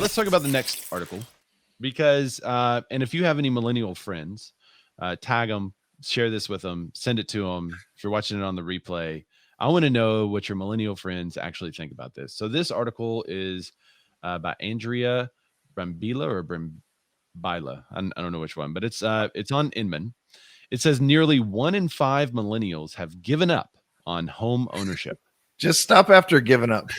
let's talk about the next article because, and if you have any millennial friends, tag them, share this with them, send it to them. If you're watching it on the replay, I want to know what your millennial friends actually think about this. So this article is by Andrea Brambila or Brambila. I don't know which one, but it's on Inman. It says nearly 1 in 5 millennials have given up on home ownership. Just stop after giving up.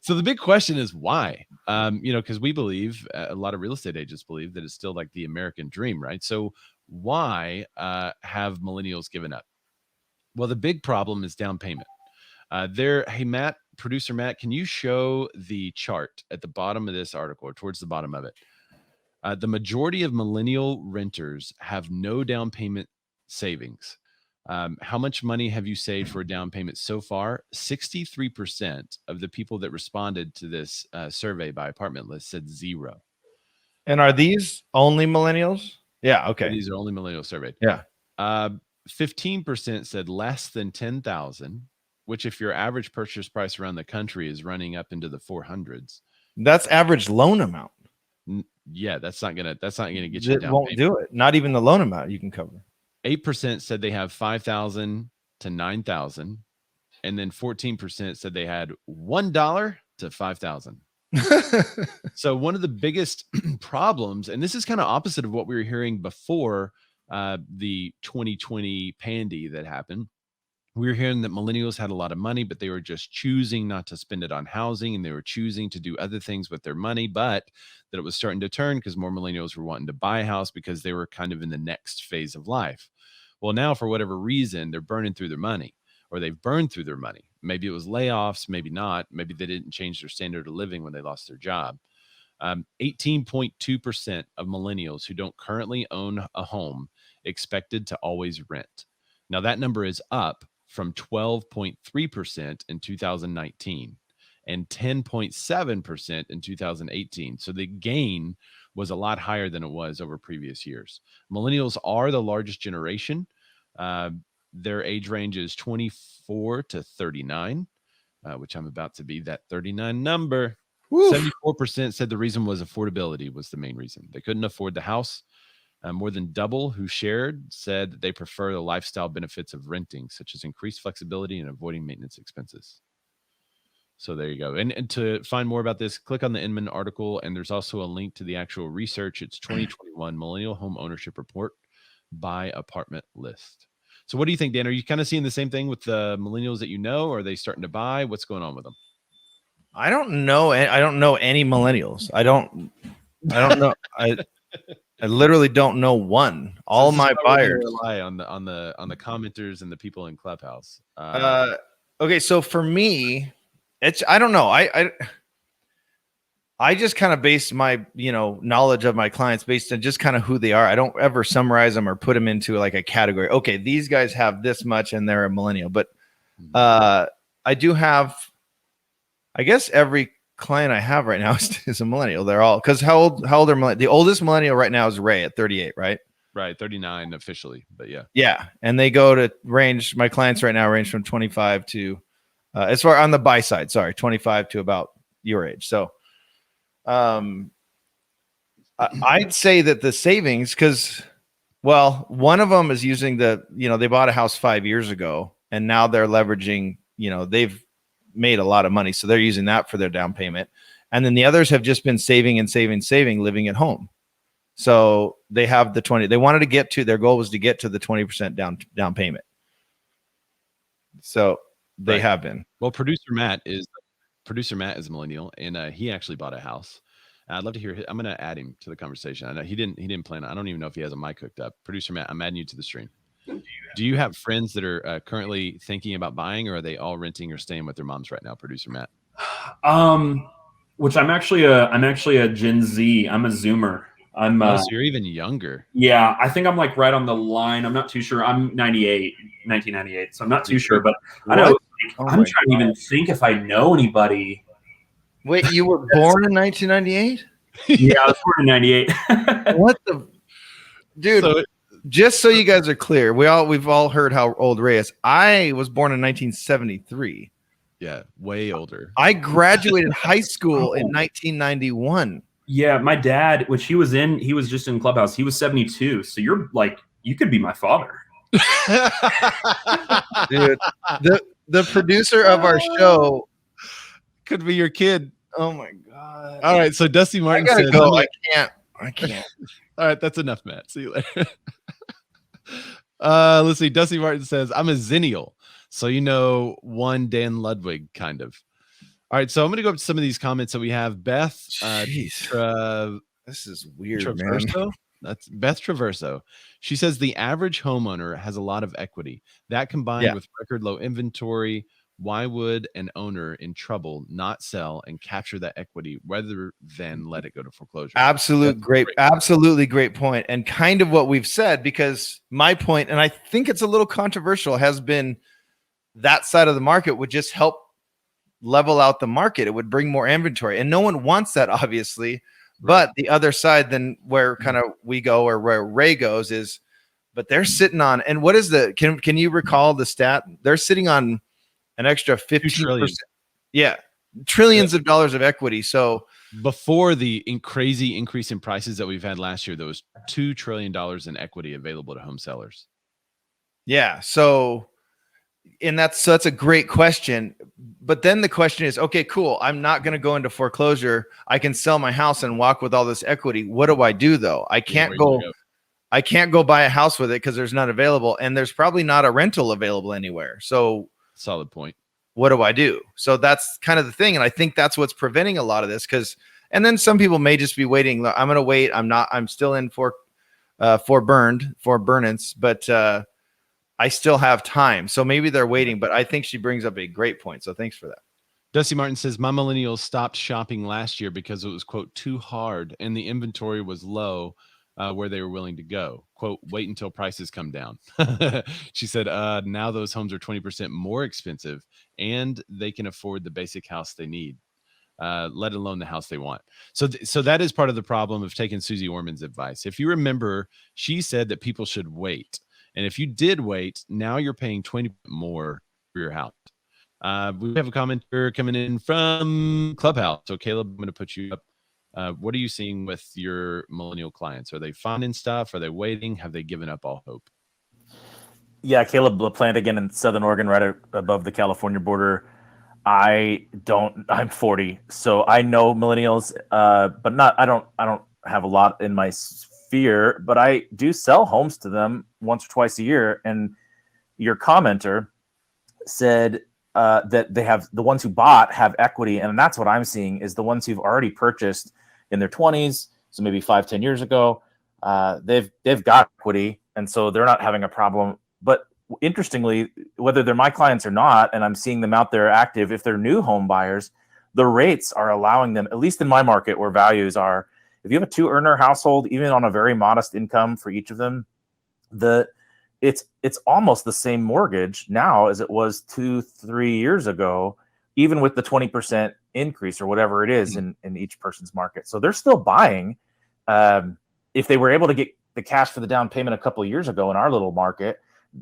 So the big question is why? Because we believe, a lot of real estate agents believe that it's still like the American dream, right? So why have millennials given up? Well, the big problem is down payment. Hey, Matt, producer Matt, can you show the chart at the bottom of this article or towards the bottom of it? The majority of millennial renters have no down payment savings. How much money have you saved for a down payment so far? 63% of the people that responded to this survey by Apartment List said 0. And are these only millennials? Yeah. Okay. These are only millennials surveyed. Yeah. 15% said less than 10,000, which if your average purchase price around the country is running up into the 400s. That's average loan amount. Yeah, that's not gonna get you It down won't payment. do it. Not even the loan amount you can cover. 8% said they have 5,000 to 9,000, and then 14% said they had $1 to 5,000. So one of the biggest problems, and this is kind of opposite of what we were hearing before the 2020 pandy that happened. We were hearing that millennials had a lot of money, but they were just choosing not to spend it on housing, and they were choosing to do other things with their money, but that it was starting to turn because more millennials were wanting to buy a house because they were kind of in the next phase of life. Well, now for whatever reason, they're burning through their money, or they've burned through their money. Maybe it was layoffs, maybe not. Maybe they didn't change their standard of living when they lost their job. 18.2% of millennials who don't currently own a home expected to always rent. Now that number is up from 12.3% in 2019 and 10.7% in 2018. So the gain was a lot higher than it was over previous years. Millennials are the largest generation. Their age range is 24 to 39, which I'm about to be that 39 number. Woo. 74% said the reason was affordability was the main reason. They couldn't afford the house. More than double who shared said that they prefer the lifestyle benefits of renting, such as increased flexibility and avoiding maintenance expenses. So there you go. And to find more about this, click on the Inman article, and there's also a link to the actual research. It's 2021 Millennial Home Ownership Report by Apartment List. So what do you think, Dan? Are you kind of seeing the same thing with the millennials that you know? Or are they starting to buy? What's going on with them? I don't know. I don't know any millennials. I don't know. I literally don't know one. All my buyers rely on the commenters and the people in Clubhouse. Okay, so for me, I don't know. I just kind of base my knowledge of my clients based on just kind of who they are. I don't ever summarize them or put them into like a category. Okay, these guys have this much and they're a millennial. But I do have, I guess every client I have right now is a millennial. They're all, because how old are millennials? The oldest millennial right now is Ray at 38, right? Right, 39 officially, but yeah. Yeah, and they go to range, my clients right now range from 25 to, as far on the buy side, 25 to about your age. So I'd say that the savings, because, well, one of them is using they bought a house 5 years ago, and now they're leveraging, they've made a lot of money, so they're using that for their down payment. And then the others have just been saving and saving, living at home. So they have the 20. They wanted to get to, their goal was to get to the 20% down payment. So they have been. Well, producer Matt is a millennial, and he actually bought a house. I'd love to hear. I'm going to add him to the conversation. I know he didn't plan. I don't even know if he has a mic hooked up. Producer Matt, I'm adding you to the stream. Do you have friends that are currently thinking about buying, or are they all renting or staying with their moms right now, producer Matt? Which I'm actually a Gen Z. I'm a Zoomer. So you're even younger. Yeah, I think I'm like right on the line. I'm not too sure. I'm 1998, so I'm not too sure. But I know I'm trying to even think if I know anybody. Wait, you were born in 1998? Yeah, I was born in 98. What the dude? So, just so you guys are clear, we've all heard how old Ray is. I was born in 1973. Yeah, way older. I graduated high school in 1991. Yeah, my dad, which he was just in Clubhouse. He was 72. So you're like, you could be my father. Dude, the producer of our show could be your kid. Oh my god! All right, so Dusty Martin I gotta says, go. I can't. All right, that's enough, Matt. See you later. Let's see. Dusty Martin says, I'm a Zennial. So, one Dan Ludwig kind of. All right, so I'm going to go up to some of these comments that we have. Beth. This is weird, Traverso? man. That's Beth Traverso. She says the average homeowner has a lot of equity. That combined with record low inventory, why would an owner in trouble not sell and capture that equity rather than let it go to foreclosure? Absolutely great point. And kind of what we've said, because my point, and I think it's a little controversial, has been that side of the market would just help level out the market. It would bring more inventory, and no one wants that, obviously. Right. But the other side, then where kind of we go, or where Ray goes, is, but they're sitting on, and what is can you recall the stat? They're sitting on an extra 15%. Yeah. Trillions of dollars of equity. So before the crazy increase in prices that we've had last year, there was $2 trillion in equity available to home sellers. Yeah. So, and that's a great question. But then the question is, okay, cool. I'm not going to go into foreclosure. I can sell my house and walk with all this equity. What do I do though? I can't go buy a house with it because there's none available, and there's probably not a rental available anywhere. So solid point. What do I do? So that's kind of the thing. And I think that's what's preventing a lot of this, and then some people may just be waiting. I'm going to wait. I'm still in for burnance, but I still have time. So maybe they're waiting, but I think she brings up a great point. So thanks for that. Dusty Martin says, my millennials stopped shopping last year because it was, quote, too hard and the inventory was low where they were willing to go. Quote, wait until prices come down. She said, now those homes are 20% more expensive and they can afford the basic house they need, let alone the house they want. So that is part of the problem of taking Susie Orman's advice. If you remember, she said that people should wait. And if you did wait, now you're paying 20% more for your house. We have a commenter coming in from Clubhouse. So Caleb, I'm going to put you up. What are you seeing with your millennial clients? Are they finding stuff? Are they waiting? Have they given up all hope? Yeah, Caleb LaPlante again in Southern Oregon, right above the California border. I'm 40, so I know millennials, but I don't have a lot in my sphere, but I do sell homes to them once or twice a year. And your commenter said that they have, the ones who bought have equity, and that's what I'm seeing is the ones who've already purchased in their 20s, so maybe 5-10 years ago, they've got equity, and so they're not having a problem. But interestingly, whether they're my clients or not, and I'm seeing them out there active, if they're new home buyers, the rates are allowing them, at least in my market where values are, if you have a 2-earner household, even on a very modest income for each of them, it's almost the same mortgage now as it was 2-3 years ago, even with the 20% increase or whatever it is in each person's market. So they're still buying. If they were able to get the cash for the down payment a couple of years ago in our little market,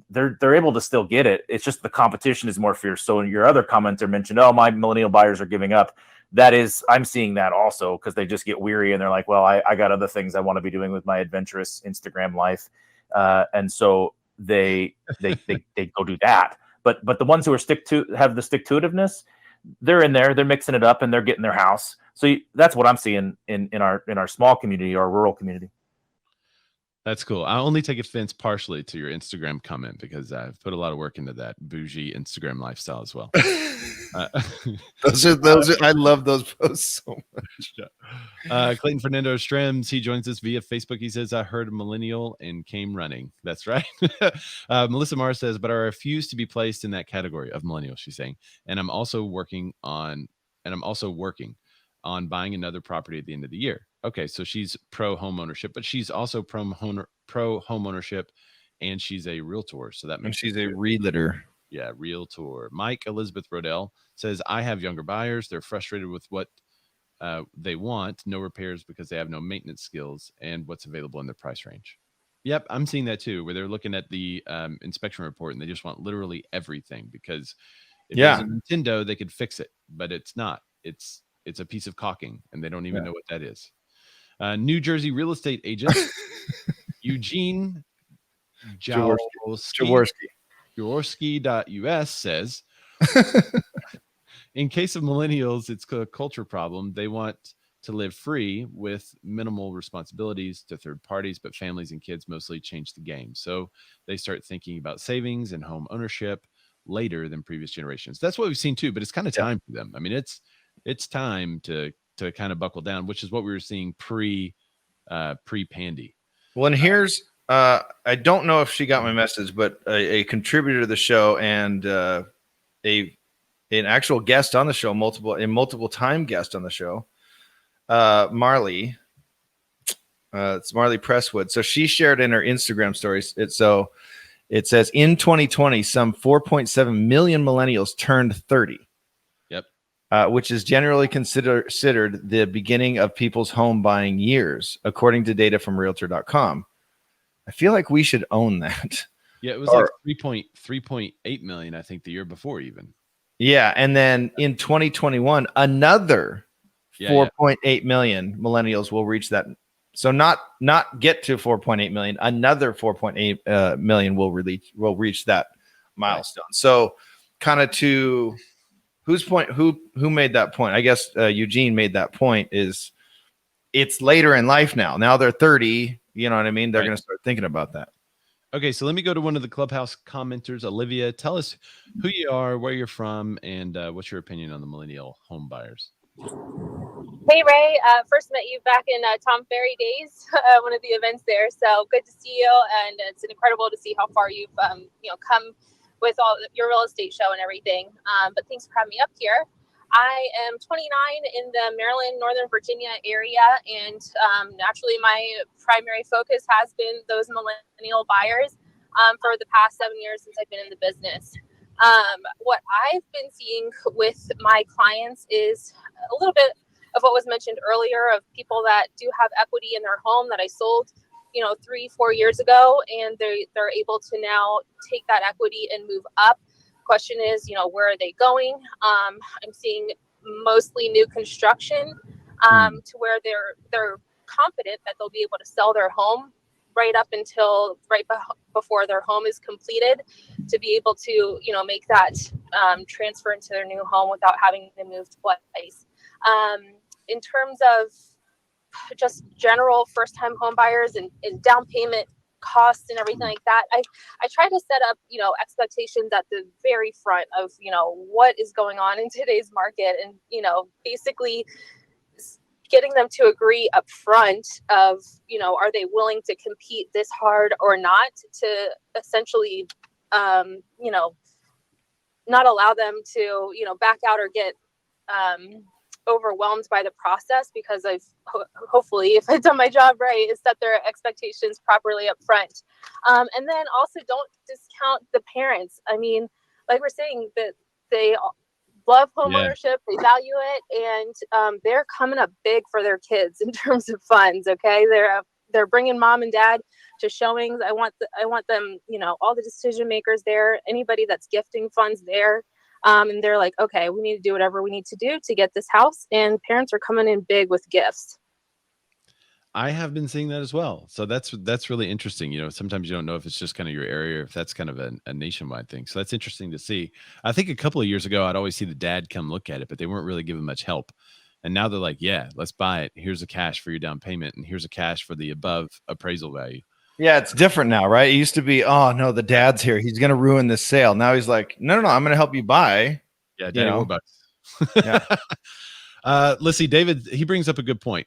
they're able to still get it. It's just the competition is more fierce. So your other commenter mentioned, oh, my millennial buyers are giving up. That is, I'm seeing that also because they just get weary and they're like, well, I got other things I want to be doing with my adventurous Instagram life. And so they go do that. But the ones who are have the stick-to-itiveness, they're in there, they're mixing it up and they're getting their house. So that's what I'm seeing in our small community, our rural community. That's cool. I only take offense partially to your Instagram comment because I've put a lot of work into that bougie Instagram lifestyle as well. Those are, I love those posts so much. Clayton Fernando Strems, he joins us via Facebook. He says, I heard a millennial and came running. That's right. Melissa Marr says, but I refuse to be placed in that category of millennial, she's saying. And I'm also working on buying another property at the end of the year. Okay, so she's pro home ownership, but she's also pro home ownership, and she's a realtor. So that means she's a realtor. Yeah, realtor. Mike Elizabeth Rodell says, I have younger buyers. They're frustrated with what they want, no repairs because they have no maintenance skills, and what's available in their price range. Yep, I'm seeing that too, where they're looking at the inspection report and they just want literally everything because If it was a Nintendo, they could fix it, but it's not. It's a piece of caulking, and they don't even know what that is. New Jersey real estate agent Eugene Jaworski.us says, in case of millennials, it's a culture problem. They want to live free with minimal responsibilities to third parties, but families and kids mostly change the game. So they start thinking about savings and home ownership later than previous generations. That's what we've seen too, but it's kind of time for them. I mean, it's time to kind of buckle down, which is what we were seeing pre-Pandy. Well, and here's I don't know if she got my message, but a contributor to the show and an actual guest on the show, multiple time guest on the show, Marley. It's Marley Presswood. So she shared in her Instagram stories. It says in 2020, some 4.7 million millennials turned 30. Yep. Which is generally considered the beginning of people's home buying years, according to data from Realtor.com. I feel like we should own that. Yeah, it was like 3.8 million, I think, the year before even. Yeah, and then in 2021, another 4.8 million millennials will reach that. So not get to 4.8 million, another 4.8 million will reach that milestone. Right. So kind of to whose point, who made that point? I guess Eugene made that point, is it's later in life now. Now they're 30, you know what I mean? They're going to start thinking about that. Okay, so let me go to one of the Clubhouse commenters. Olivia, tell us who you are, where you're from, and what's your opinion on the millennial home buyers? Hey, Ray. First met you back in Tom Ferry days, one of the events there. So good to see you, and it's incredible to see how far you've come with all your real estate show and everything. But thanks for having me up here. I am 29 in the Maryland, Northern Virginia area, and naturally my primary focus has been those millennial buyers for the past 7 years since I've been in the business. What I've been seeing with my clients is a little bit of what was mentioned earlier, of people that do have equity in their home that I sold 3-4 years ago, and they're able to now take that equity and move up. Question is, where are they going? I'm seeing mostly new construction to where they're confident that they'll be able to sell their home right up until before their home is completed, to be able to make that transfer into their new home without having to move twice. In terms of just general first-time home buyers and down payment costs and everything like that, I try to set up expectations at the very front of what is going on in today's market, and basically getting them to agree up front of are they willing to compete this hard or not, to essentially not allow them to back out or get overwhelmed by the process, because I've hopefully, if I've done my job right, is set their expectations properly up front. And then also don't discount the parents. I mean, like we're saying, that they love home ownership, they value it, and they're coming up big for their kids in terms of funds. Okay, they're bringing mom and dad to showings. I want them, all the decision makers there, anybody that's gifting funds there. And they're like, okay, we need to do whatever we need to do to get this house. And parents are coming in big with gifts. I have been seeing that as well. So that's really interesting. Sometimes you don't know if it's just kind of your area, or if that's kind of a nationwide thing. So that's interesting to see. I think a couple of years ago, I'd always see the dad come look at it, but they weren't really giving much help. And now they're like, yeah, let's buy it. Here's a cash for your down payment, and here's a cash for the above appraisal value. Yeah, it's different now, right? It used to be, oh no, the dad's here, he's going to ruin this sale. Now he's like, no, I'm going to help you buy. Yeah, Daddy Warbucks. Yeah. Let's see, David, he brings up a good point.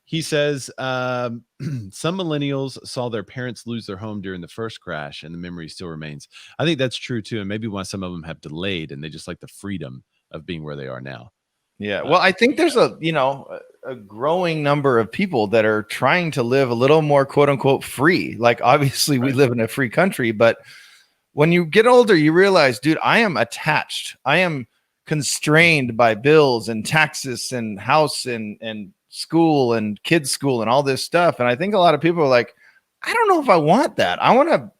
He says some millennials saw their parents lose their home during the first crash, and the memory still remains. I think that's true too, and maybe why some of them have delayed, and they just like the freedom of being where they are now. Yeah, well, I think there's a growing number of people that are trying to live a little more quote unquote free. Like, obviously we live in a free country, but when you get older, you realize, dude, I am attached. I am constrained by bills and taxes and house and school and kids' school and all this stuff. And I think a lot of people are like, I don't know if I want that. I want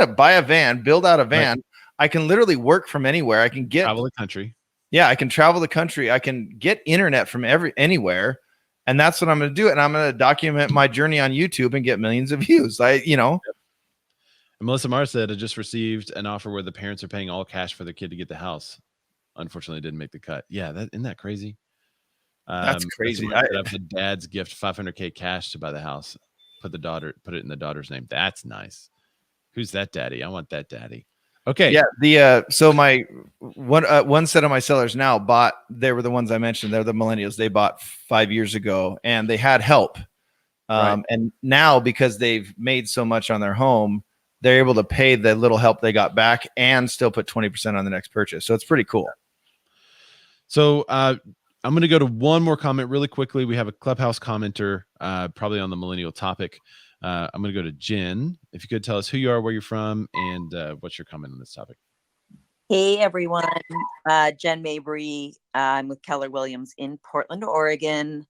to buy a van, build out a van. Right. I can literally work from anywhere. I can get Travel the country. Yeah, I can travel the country. I can get internet from anywhere. And that's what I'm going to do. And I'm going to document my journey on YouTube and get millions of views. And Melissa Marr said, I just received an offer where the parents are paying all cash for their kid to get the house. Unfortunately, it didn't make the cut. Yeah, isn't that crazy? That's crazy. The dad's gift $500K cash to buy the house. Put it in the daughter's name. That's nice. Who's that daddy? I want that daddy. Okay. Yeah. So my one set of my sellers now they were the ones I mentioned. They're the millennials. They bought 5 years ago and they had help. Right. And now because they've made so much on their home, they're able to pay the little help they got back and still put 20% on the next purchase. So it's pretty cool. So I'm going to go to one more comment really quickly. We have a Clubhouse commenter, probably on the millennial topic. I'm going to go to Jen. If you could tell us who you are, where you're from, and what's your comment on this topic. Hey, everyone. Jen Mabry. I'm with Keller Williams in Portland, Oregon.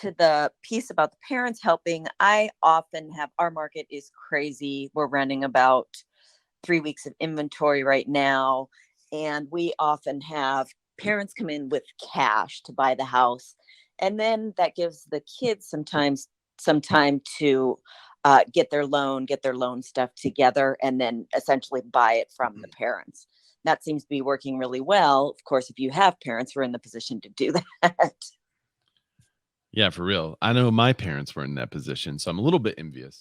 To the piece about the parents helping, I often have, our market is crazy. We're running about 3 weeks of inventory right now. And we often have parents come in with cash to buy the house. And then that gives the kids some time to get their loan stuff together, and then essentially buy it from the parents. That seems to be working really well. Of course, if you have parents who are in the position to do that. Yeah, for real. I know my parents were in that position, so I'm a little bit envious.